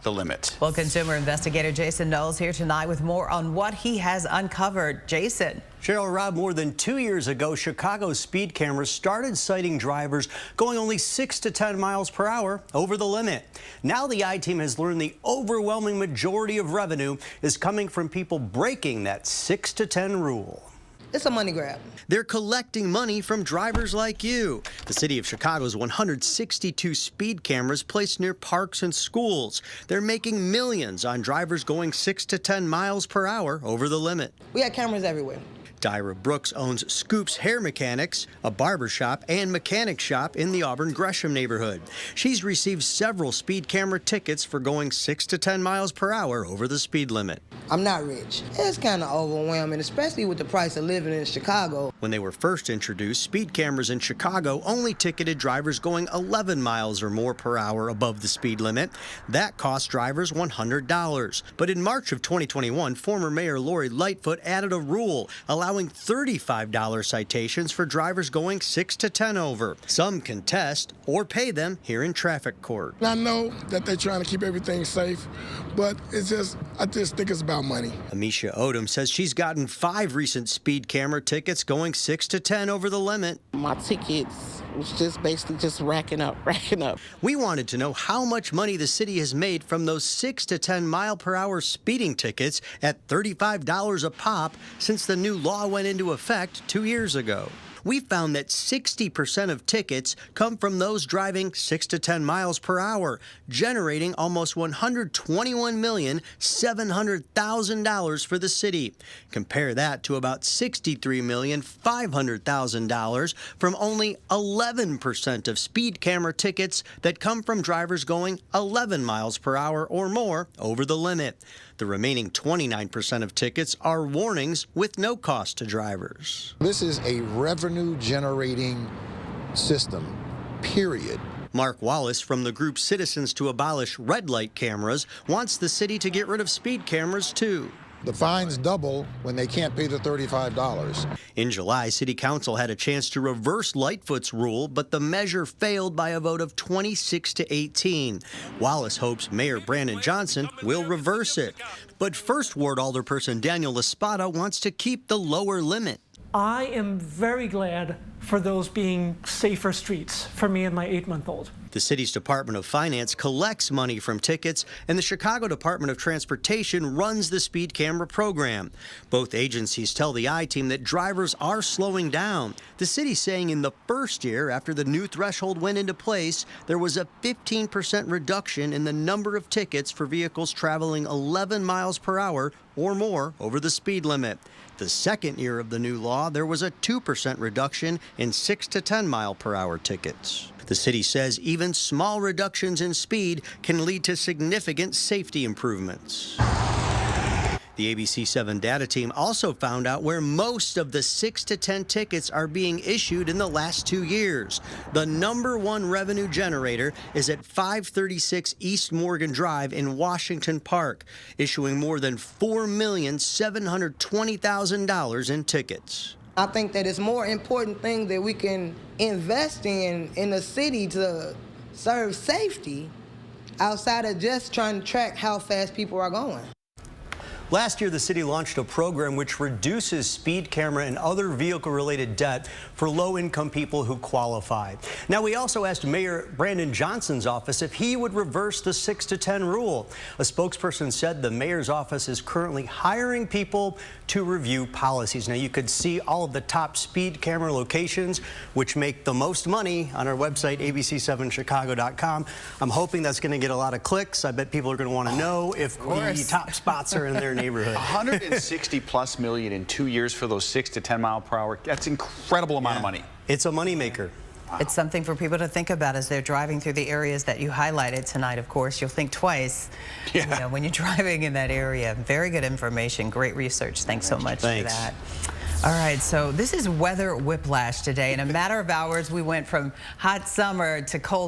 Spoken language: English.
the limit. Well, consumer investigator Jason Knowles here tonight with more on what he has uncovered. Jason. Cheryl, Rob, more than 2 years ago, Chicago's speed cameras started citing drivers going only 6 to 10 miles per hour over the limit. Now the I-Team has learned the overwhelming majority of revenue is coming from people breaking that 6 to 10 rule. It's a money grab. They're collecting money from drivers like you. The city of Chicago's 162 speed cameras placed near parks and schools. They're making millions on drivers going 6 to 10 miles per hour over the limit. We got cameras everywhere. Dyra Brooks owns Scoops Hair Mechanics, a barber shop and mechanic shop in the Auburn Gresham neighborhood. She's received several speed camera tickets for going 6 to 10 miles per hour over the speed limit. I'm not rich. It's kind of overwhelming, especially with the price of living in Chicago. When they were first introduced, speed cameras in Chicago only ticketed drivers going 11 miles or more per hour above the speed limit. That cost drivers $100. But in March of 2021, former Mayor Lori Lightfoot added a rule allowing $35 citations for drivers going 6 to 10 over. Some can test or pay them here in traffic court. I know that they're trying to keep everything safe, but I just think it's about money. Amisha Odom says she's gotten 5 recent speed camera tickets going 6 to 10 over the limit. My tickets was just basically just racking up. We wanted to know how much money the city has made from those 6 to 10 mile per hour speeding tickets at $35 a pop since the new law went into effect 2 years ago. We found that 60% of tickets come from those driving 6 to 10 miles per hour, generating almost $121,700,000 for the city. Compare that to about $63,500,000 from only 11% of speed camera tickets that come from drivers going 11 miles per hour or more over the limit. The remaining 29% of tickets are warnings with no cost to drivers. This is a revenue-generating system, period. Mark Wallace from the group Citizens to Abolish Red Light Cameras wants the city to get rid of speed cameras too. The fines double when they can't pay the $35. In July, City Council had a chance to reverse Lightfoot's rule, but the measure failed by a vote of 26 to 18. Wallace hopes Mayor Brandon Johnson will reverse it. But First Ward Alderperson Daniel Espada wants to keep the lower limit. I am very glad for those being safer streets for me and my 8-month-old. The city's Department of Finance collects money from tickets, and the Chicago Department of Transportation runs the speed camera program. Both agencies tell the I-Team that drivers are slowing down. The city's saying in the first year after the new threshold went into place, there was a 15% reduction in the number of tickets for vehicles traveling 11 miles per hour or more over the speed limit. The second year of the new law, there was a 2% reduction in 6 to 10 mile per hour tickets. The city says even small reductions in speed can lead to significant safety improvements. The ABC7 data team also found out where most of the 6 to 10 tickets are being issued in the last 2 years. The #1 revenue generator is at 536 East Morgan Drive in Washington Park, issuing more than $4,720,000 in tickets. I think that it's more important thing that we can invest in the city to serve safety outside of just trying to track how fast people are going. Last year, the city launched a program which reduces speed camera and other vehicle-related debt for low-income people who qualify. Now, we also asked Mayor Brandon Johnson's office if he would reverse the 6 to 10 rule. A spokesperson said the mayor's office is currently hiring people to review policies. Now, you could see all of the top speed camera locations, which make the most money, on our website, abc7chicago.com. I'm hoping that's going to get a lot of clicks. I bet people are going to want to know if the top spots are in their neighborhood. 160 plus million in 2 years for those 6 to 10 mile per hour. That's an incredible amount of money. It's a moneymaker. Wow. It's something for people to think about as they're driving through the areas that you highlighted tonight. Of course, you'll think twice when you're driving in that area. Very good information, great research. Thanks so much for that. All right, so this is weather whiplash today. In a matter of hours, we went from hot summer to cold